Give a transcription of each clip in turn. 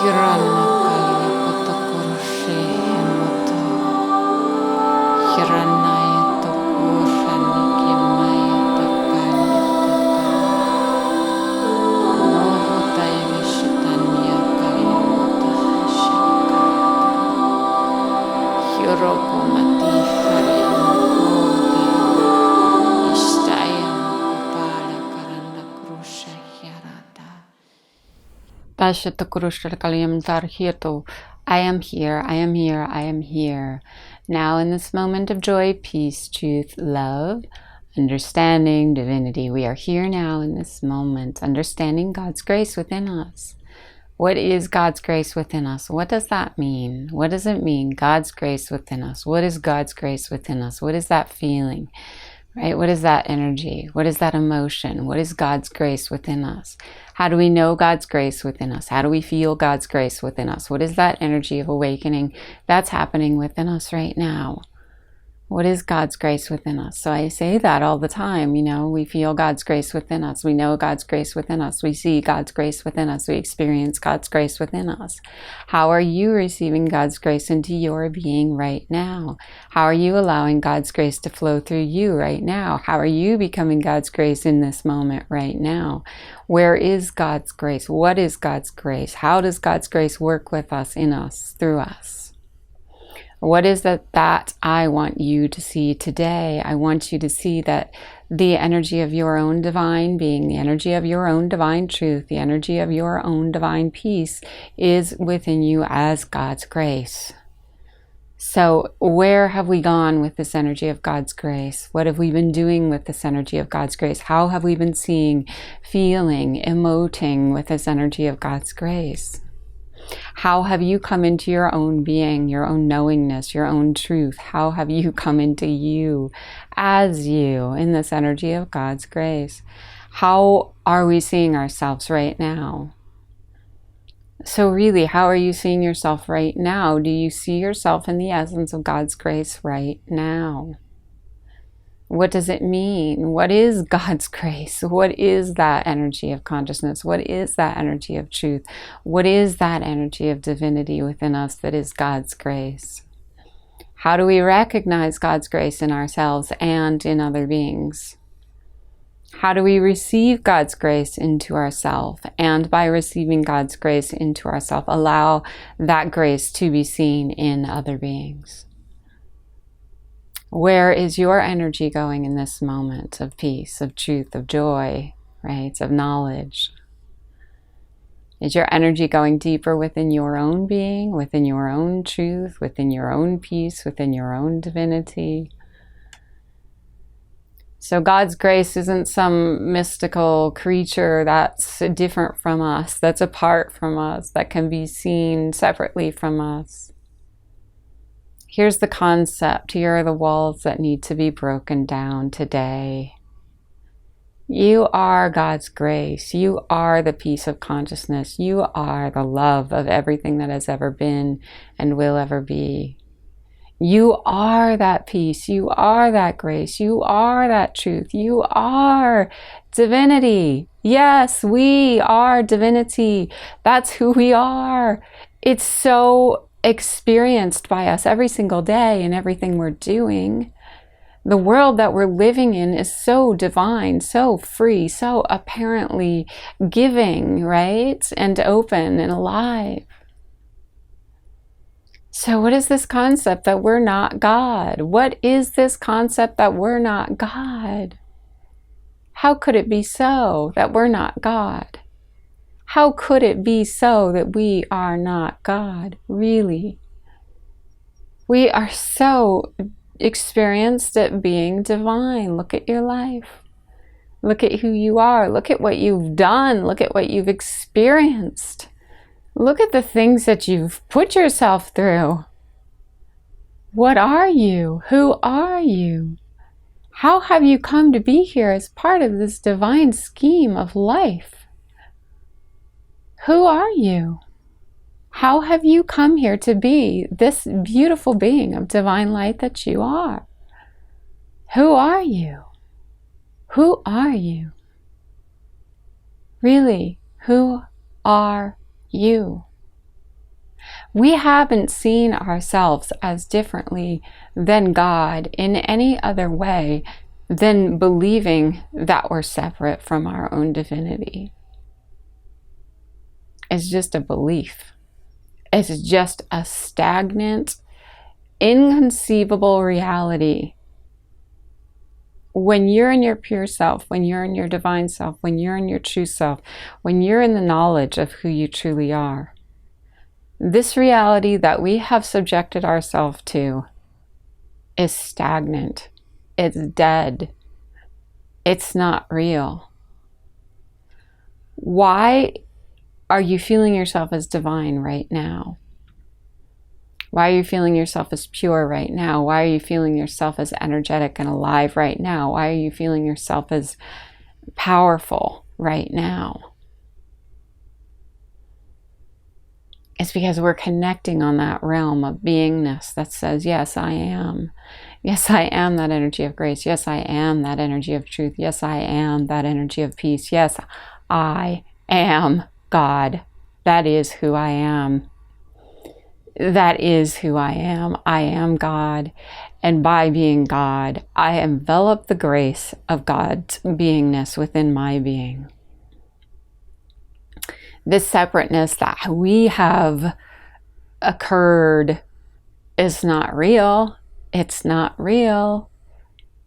Hiranna kalja potokurshi himoto. Hirannaya tokurani kimaya takalya tata. Rohotaya vishitanya kalya motahashaka. Hirogomati haryamukode. Ishtaya mukupala karanda krusha hyarata. I am here, I am here, I am here. Now in this moment of joy, peace, truth, love, understanding, divinity, we are here now in this moment, understanding God's grace within us. What is God's grace within us? What does that mean? What does it mean, God's grace within us? What is God's grace within us? What is that feeling? Right? What is that energy? What is that emotion? What is God's grace within us? How do we know God's grace within us? How do we feel God's grace within us? What is that energy of awakening that's happening within us right now? What is God's grace within us? So I say that all the time, we feel God's grace within us. We know God's grace within us. We see God's grace within us. We experience God's grace within us. How are you receiving God's grace into your being right now? How are you allowing God's grace to flow through you right now? How are you becoming God's grace in this moment right now? Where is God's grace? What is God's grace? How does God's grace work with us, in us, through us? What is that I want you to see today? I want you to see that the energy of your own divine being, the energy of your own divine truth, the energy of your own divine peace is within you as God's grace. So where have we gone with this energy of God's grace? What have we been doing with this energy of God's grace? How have we been seeing, feeling, emoting with this energy of God's grace? How have you come into your own being, your own knowingness, your own truth? How have you come into you as you in this energy of God's grace? How are we seeing ourselves right now? So really, how are you seeing yourself right now? Do you see yourself in the essence of God's grace right now? What does it mean? What is God's grace? What is that energy of consciousness? What is that energy of truth? What is that energy of divinity within us that is God's grace? How do we recognize God's grace in ourselves and in other beings? How do we receive God's grace into ourselves? And by receiving God's grace into ourselves, allow that grace to be seen in other beings? Where is your energy going in this moment of peace, of truth, of joy, right? Of knowledge? Is your energy going deeper within your own being, within your own truth, within your own peace, within your own divinity? So God's grace isn't some mystical creature that's different from us, that's apart from us, that can be seen separately from us. Here's the concept. Here are the walls that need to be broken down today. You are God's grace. You are the peace of consciousness. You are the love of everything that has ever been and will ever be. You are that peace. You are that grace. You are that truth. You are divinity. Yes, we are divinity. That's who we are. It's so experienced by us every single day in everything we're doing. The world that we're living in is so divine, so free, so apparently giving, right? And open and alive. So what is this concept that we're not God? What is this concept that we're not God? How could it be so that we're not God? How could it be so that we are not God, really? We are so experienced at being divine. Look at your life. Look at who you are. Look at what you've done. Look at what you've experienced. Look at the things that you've put yourself through. What are you? Who are you? How have you come to be here as part of this divine scheme of life? Who are you? How have you come here to be this beautiful being of divine light that you are? Who are you? Who are you? Really, who are you? We haven't seen ourselves as differently than God in any other way than believing that we're separate from our own divinity. It's just a belief. It's just a stagnant, inconceivable reality. When you're in your pure self, when you're in your divine self, when you're in your true self, when you're in the knowledge of who you truly are, this reality that we have subjected ourselves to is stagnant. It's dead. It's not real. Why are you feeling yourself as divine right now? Why are you feeling yourself as pure right now? Why are you feeling yourself as energetic and alive right now? Why are you feeling yourself as powerful right now? It's because we're connecting on that realm of beingness that says, yes, I am. Yes, I am that energy of grace. Yes, I am that energy of truth. Yes, I am that energy of peace. Yes, I am God. That is who I am. That is who I am. I am God. And by being God, I envelop the grace of God's beingness within my being. This separateness that we have occurred is not real. It's not real.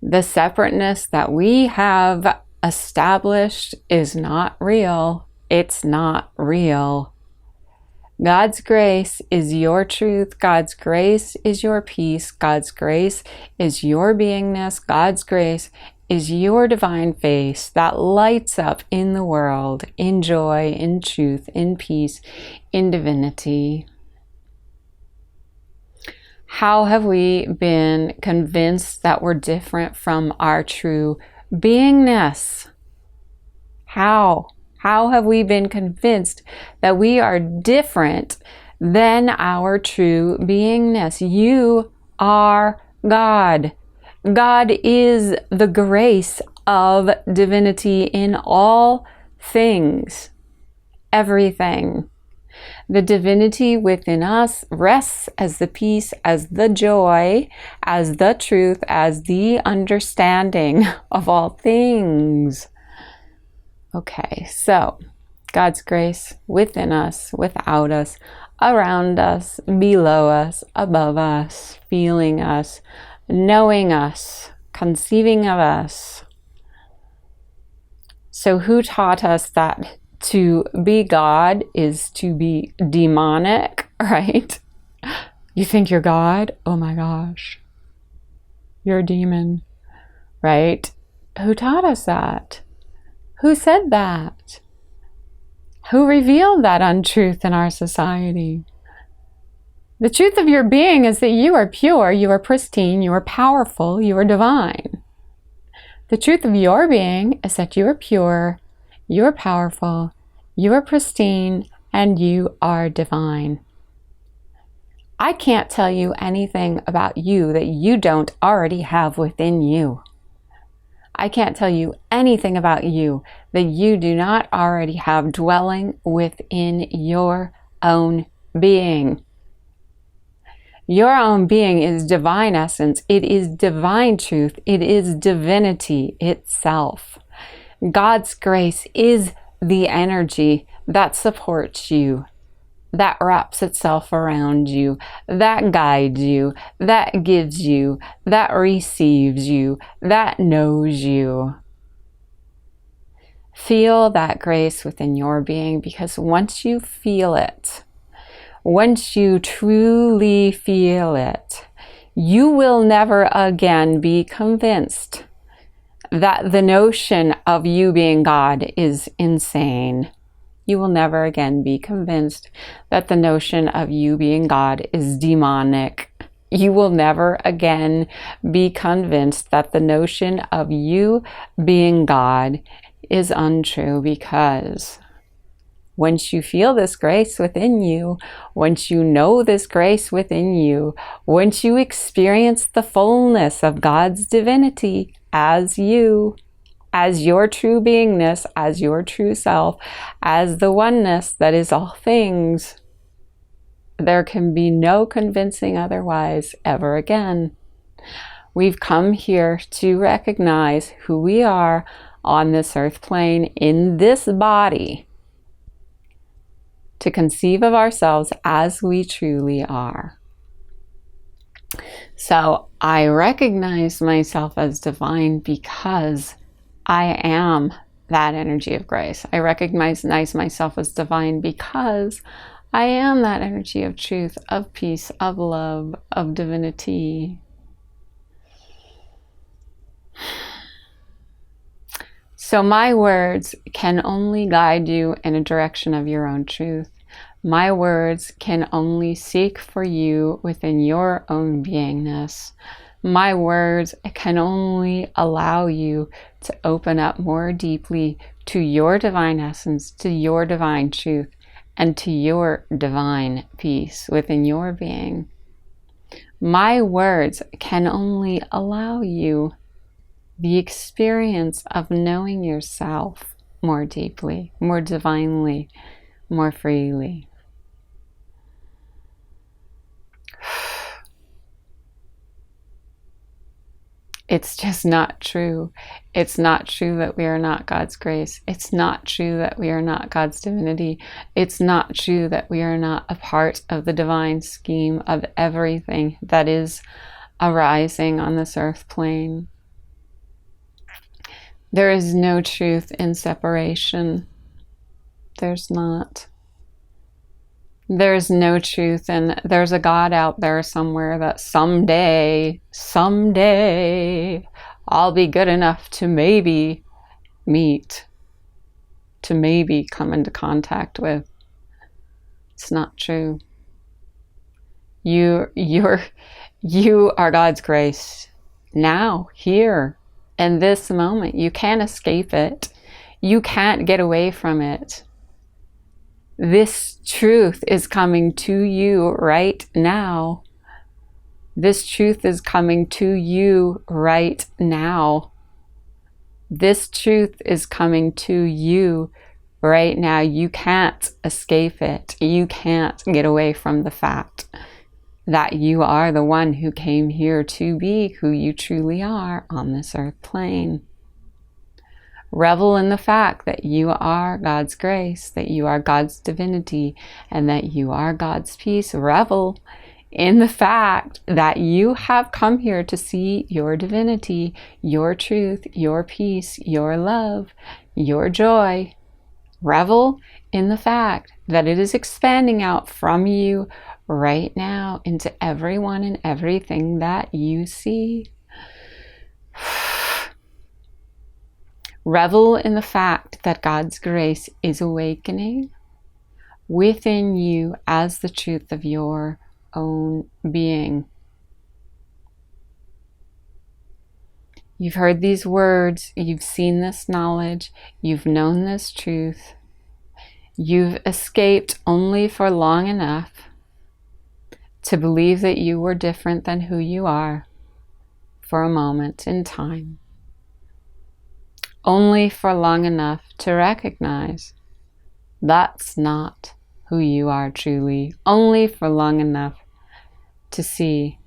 The separateness that we have established is not real. It's not real. God's grace is your truth. God's grace is your peace. God's grace is your beingness. God's grace is your divine face that lights up in the world, in joy, in truth, in peace, in divinity. How have we been convinced that we're different from our true beingness? How? How have we been convinced that we are different than our true beingness? You are God. God is the grace of divinity in all things, everything. The divinity within us rests as the peace, as the joy, as the truth, as the understanding of all things. Okay, so God's grace within us, without us, around us, below us, above us, feeling us, knowing us, conceiving of us. So who taught us that to be God is to be demonic, right? You think you're God? Oh my gosh. You're a demon, right? Who taught us that? Who said that? Who revealed that untruth in our society? The truth of your being is that you are pure, you are pristine, you are powerful, you are divine. The truth of your being is that you are pure, you are powerful, you are pristine, and you are divine. I can't tell you anything about you that you don't already have within you. I can't tell you anything about you that you do not already have dwelling within your own being. Your own being is divine essence. It is divine truth. It is divinity itself. God's grace is the energy that supports you, that wraps itself around you, that guides you, that gives you, that receives you, that knows you. Feel that grace within your being, because once you feel it, once you truly feel it, you will never again be convinced that the notion of you being God is insane. You will never again be convinced that the notion of you being God is demonic. You will never again be convinced that the notion of you being God is untrue, because once you feel this grace within you, once you know this grace within you, once you experience the fullness of God's divinity as you, as your true beingness, as your true self, as the oneness that is all things, There can be no convincing otherwise ever again. We've come here to recognize who we are on this earth plane in this body, to conceive of ourselves as we truly are. So I recognize myself as divine because I am that energy of grace. I recognize myself as divine because I am that energy of truth, of peace, of love, of divinity. So my words can only guide you in a direction of your own truth. My words can only seek for you within your own beingness. My words can only allow you to open up more deeply to your divine essence, to your divine truth, and to your divine peace within your being. My words can only allow you the experience of knowing yourself more deeply, more divinely, more freely. It's just not true. It's not true that we are not God's grace. It's not true that we are not God's divinity. It's not true that we are not a part of the divine scheme of everything that is arising on this earth plane. There is no truth in separation. There's not. There's no truth, and there's a God out there somewhere that someday, I'll be good enough to maybe meet, to maybe come into contact with. It's not true. You are God's grace now, here, in this moment. You can't escape it. You can't get away from it. This truth is coming to you right now. This truth is coming to you right now. This truth is coming to you right now. You can't escape it. You can't get away from the fact that you are the one who came here to be who you truly are on this earth plane. Revel in the fact that you are God's grace, that you are God's divinity, and that you are God's peace. Revel in the fact that you have come here to see your divinity, your truth, your peace, your love, your joy. Revel in the fact that it is expanding out from you right now into everyone and everything that you see. Revel in the fact that God's grace is awakening within you as the truth of your own being. You've heard these words, you've seen this knowledge, you've known this truth. You've escaped only for long enough to believe that you were different than who you are for a moment in time. Only for long enough to recognize that's not who you are truly. Only for long enough to see,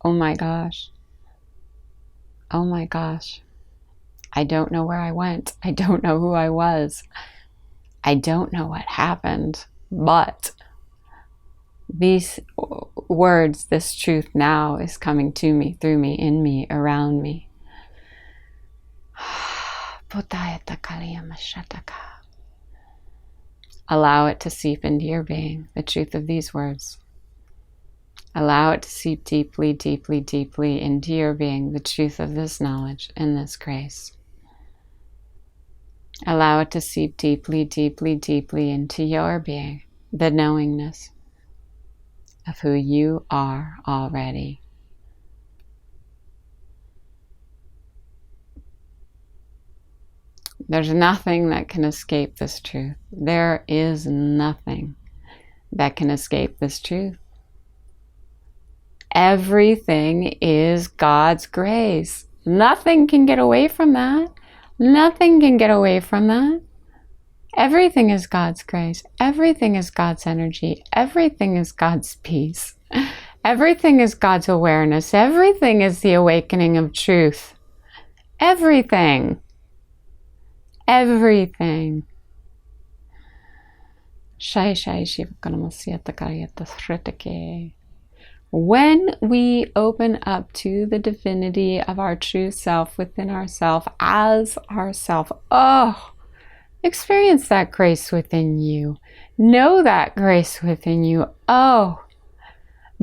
oh my gosh, I don't know where I went. I don't know who I was. I don't know what happened, but these words, this truth now is coming to me, through me, in me, around me. Allow it to seep into your being, the truth of these words. Allow it to seep deeply, deeply, deeply into your being, the truth of this knowledge and this grace. Allow it to seep deeply, deeply, deeply into your being, the knowingness of who you are already. There's nothing that can escape this truth. There is nothing that can escape this truth. Everything is God's grace. Nothing can get away from that. Nothing can get away from that. Everything is God's grace. Everything is God's energy. Everything is God's peace. Everything is God's awareness. Everything is the awakening of truth. Everything. Everything. When we open up to the divinity of our true self within ourself as ourself, experience that grace within you. Know that grace within you.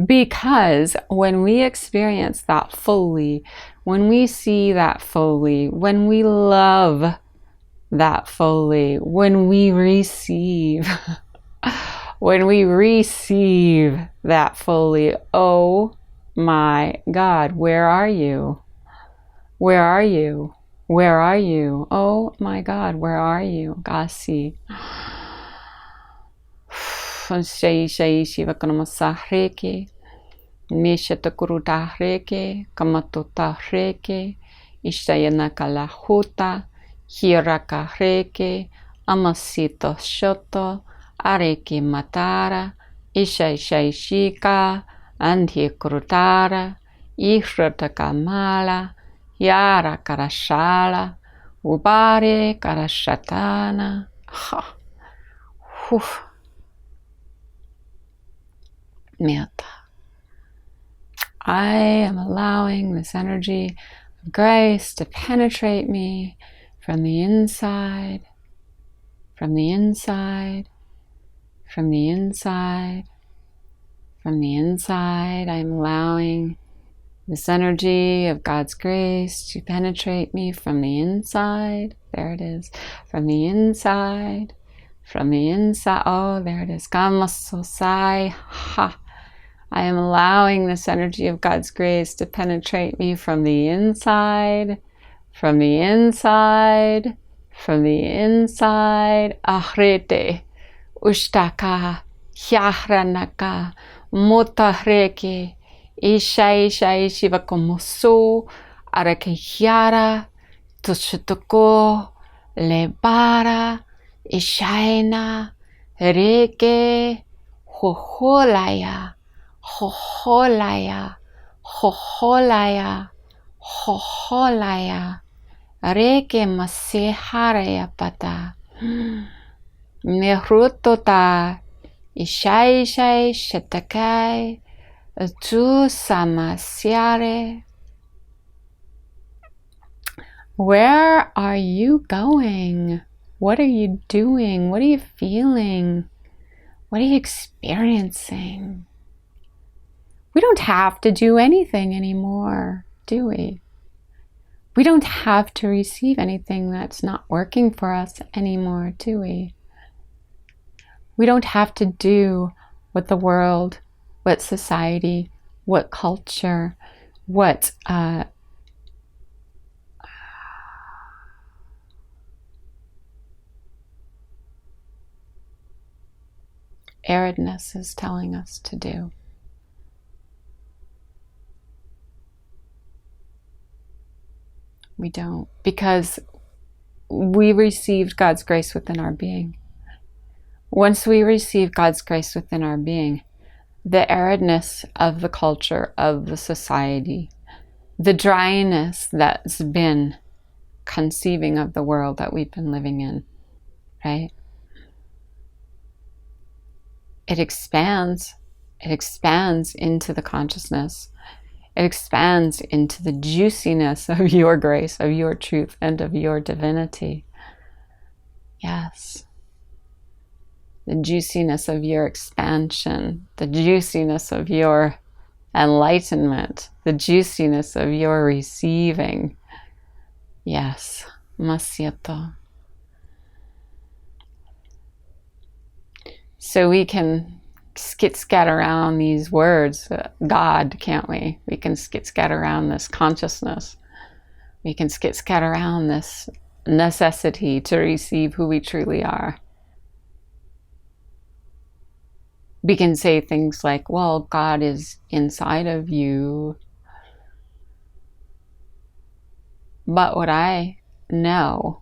Because when we experience that fully, when we see that fully, when we love that fully, when we receive that fully, oh my God, where are you? Where are you? Where are you? Oh my God, where are you? Gasi. Mishatakurutahreke, Kamatutahreke, Ishtayanakalahuta, Hirakahreke, Amasito Shoto, Areke Matara, Ishaishika, Antikurutara, Ishratakamala, Yara Karashala, Ubare Karashatana. Meta. I am allowing this energy of grace to penetrate me from the inside, from the inside, from the inside, from the inside. I am allowing this energy of God's grace to penetrate me from the inside. There it is. From the inside, from the inside. Oh, there it is. Kamasosai. Ha. I am allowing this energy of God's grace to penetrate me from the inside, from the inside, from the inside. Ahrete, ushtaka, hyahranaka, motahreke, ishai shivakomoso, arakehyara, tushutoko, lebara, ishaina, reke, hoholaya. Hoholaya, hoholaya, hoholaya, reke maseharaya pata, nerutota, ishai shatakai, tu samasiare. Where are you going? What are you doing? What are you feeling? What are you experiencing? We don't have to do anything anymore, do we? We don't have to receive anything that's not working for us anymore, do we? We don't have to do what the world, what society, what culture, what aridness is telling us to do. We don't, because we received God's grace within our being. Once we receive God's grace within our being, the aridness of the culture, of the society, the dryness that's been conceiving of the world that we've been living in, right? It expands into the consciousness. It expands into the juiciness of your grace, of your truth, and of your divinity. Yes. The juiciness of your expansion, the juiciness of your enlightenment, the juiciness of your receiving. Yes. Masyato. So we can skit-scat around these words, God, can't we? We can skit-scat around this consciousness. We can skit-scat around this necessity to receive who we truly are. We can say things like, well, God is inside of you. But what I know,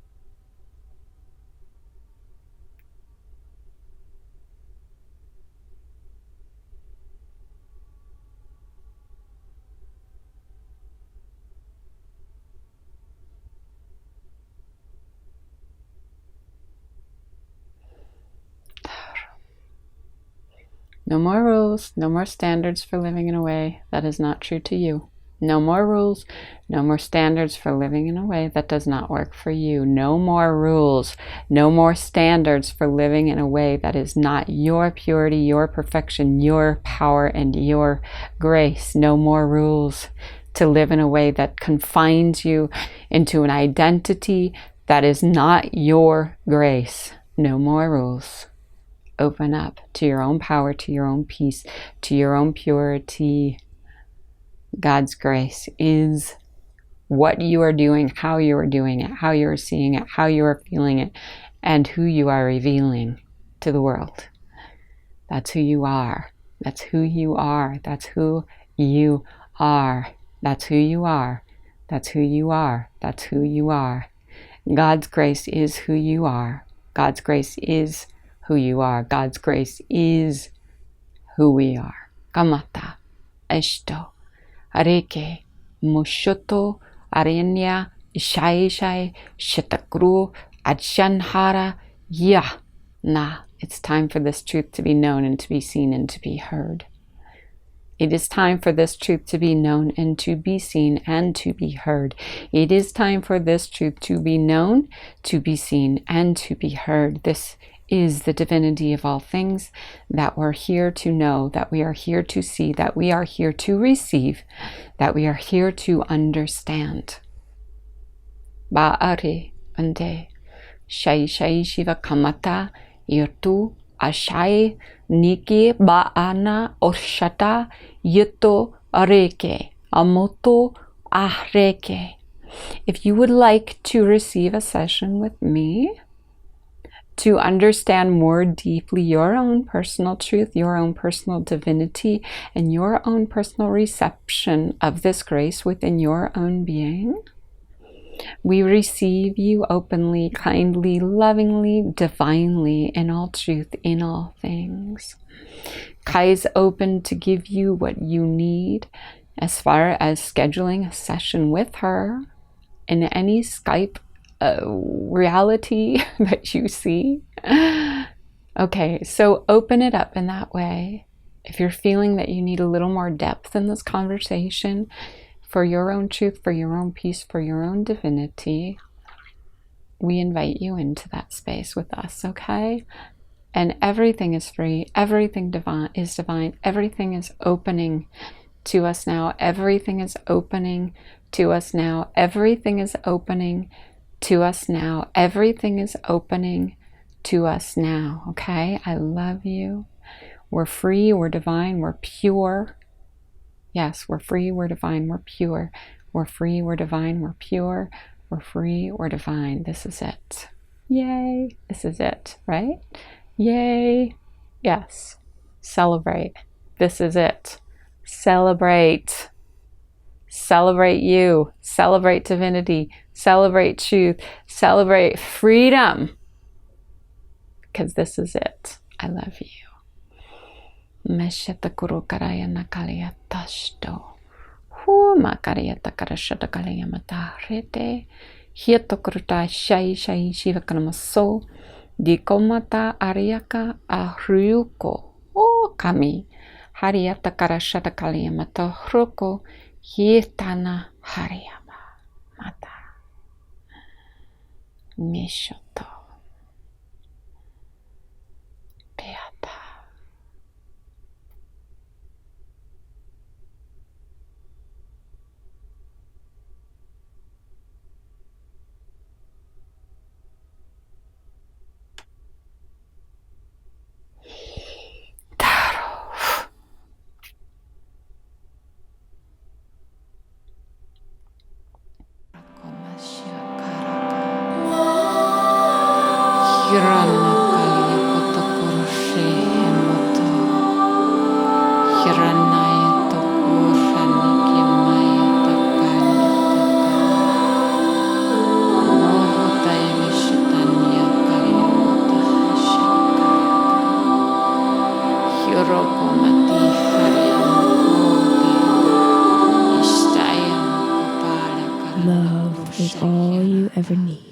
No more rules, no more standards for living in a way that is not true to you. No more rules, no more standards for living in a way that does not work for you. No more rules, no more standards for living in a way that is not your purity, your perfection, your power, and your grace. No more rules to live in a way that confines you into an identity that is not your grace. No more rules. Open up to your own power, to your own peace, to your own purity. God's grace is what you are doing, how you are doing it, how you are seeing it, how you are feeling it, and who you are revealing to the world. That's who you are. That's who you are. That's who you are. That's who you are. That's who you are. That's who you are. God's grace is who you are. God's grace is who you are. God's grace is who we are. Kamata, Eshto, Areke, Mushoto, Arenya, Ishai, Shitakru, Adshanhara, Ya. Na. It's time for this truth to be known and to be seen and to be heard. It is time for this truth to be known and to be seen and to be heard. It is time for this truth to be known, to be seen, and to be heard. This is the divinity of all things that we're here to know, that we are here to see, that we are here to receive, that we are here to understand. Ba'are ande shai shiva kamata yotu ashai niki ba'ana orshata yuto areke amoto ahreke. If you would like to receive a session with me, to understand more deeply your own personal truth, your own personal divinity, and your own personal reception of this grace within your own being, we receive you openly, kindly, lovingly, divinely, in all truth, in all things. Kai is open to give you what you need as far as scheduling a session with her in any Skype reality that you see. Okay, so open it up in that way. If you're feeling that you need a little more depth in this conversation for your own truth, for your own peace, for your own divinity, we invite you into that space with us, okay? And everything is free, everything is divine, everything is opening to us now, everything is opening to us now, everything is opening to us now, everything is opening to us now, okay? I love you. We're free, we're divine, we're pure. Yes, we're free, we're divine, we're pure. We're free, we're divine, we're pure. We're free, we're divine. This is it. Yay. This is it, right? Yay. Yes. Celebrate. This is it. Celebrate. Celebrate you. Celebrate divinity. Celebrate truth. Celebrate freedom. Because this is it. I love you. Meshetakuru karaya nakalia tashto. Hu makariata karashata kalia matarete. Hietokruta shai shiva kanamaso. Dikomata ariaka ahryuko. O kami. Hariata karashata kalia matahruko. Hietana hariyama mata. Mishoto. Beata. Love is all you ever need.